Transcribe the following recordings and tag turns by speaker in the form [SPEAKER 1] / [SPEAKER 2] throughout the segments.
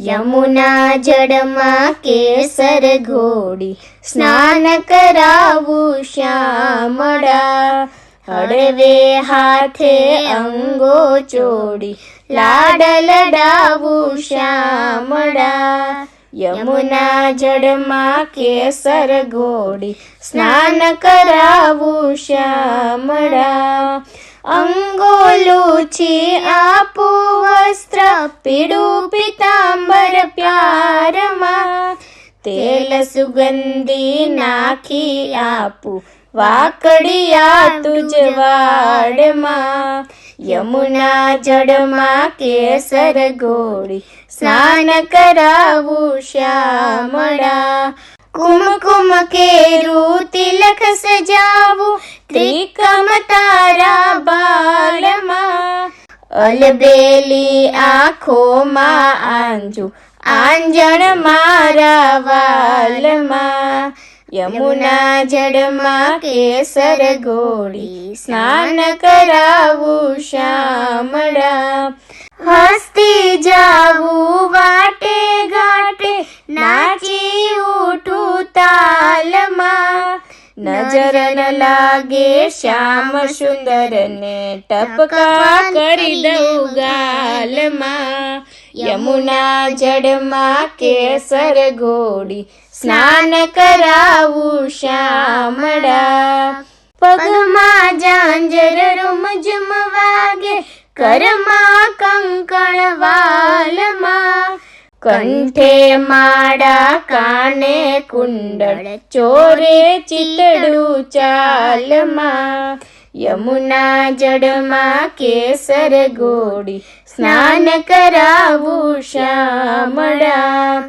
[SPEAKER 1] યમુના જળમાં કેસર ઘોડી, સ્નાન કરાવું શ્યામળા. હળવે હાથે અંગો ચોડી, લાડ લડાવું શ્યામળા. યમુના જળમાં કેસર ઘોડી, સ્નાન કરાવું શ્યામળા. અંગો લૂછી આપું વસ્ત્ર, પીળું પીતાંબર પ્યારમાં. તેલ સુગંધી નાખી આપું, વાકડિયા તુજ વાડમાં. યમુના જળમાં કેસર ઘોડી, સ્નાન કરાવું શ્યામળા. કુમકુમ કેરું તિલક સજાવું, ત્રિકમ તારા બાલમાં. અલબેલી આંખોમાં આંજુ, આંજણ મારા વાલમાં. યમુના જળમાં કેસર ઘોડી, સ્નાન કરાવું શ્યામળા. હસતી જાવું વાટે ઘાટે, નાચી ઉઠું તાલમાં. નજર ન લાગે શ્યામ સુંદર ને, ટપકા કરી દઉં ગાલમાં. યમુના જળમાં કેસર ઘોડી, સ્નાન કરાવું શ્યામળા. પગમાં ઝાંઝર રૂમઝુમ વાગે, કરમાં કંકણ વાલમાં. કંઠે માળા કાને કુંડળ, ચોરે ચિતડું ચાલમાં. યમુના જળમાં કેસર ઘોડી, સ્નાન કરાવું શ્યામળા.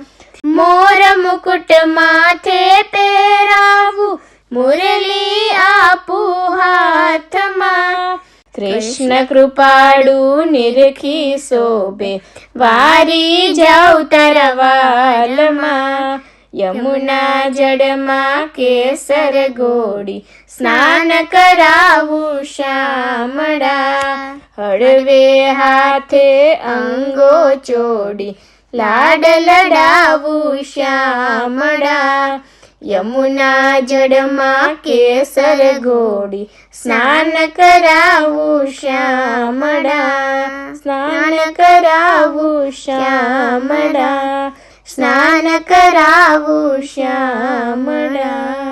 [SPEAKER 1] મોર મુકુટ માથે પહેરાવું, મુરલી આપું હાથમાં. કૃષ્ણ કૃપાળુ નિરખી શોભે, વારી જાઉં તારા વાલમાં. યમુના જળમાં કેસર ઘોડી, સ્નાન કરાવું શ્યામળા. હળવે હાથે અંગો ચોડી, લાડ લડાવું શ્યામળા. યમુના જળમાં કેસર ઘોડી, સ્નાન કરાવું શ્યામળા. સ્નાન કરાવું શ્યામળા. સ્નાન કરાવું શ્યામળા.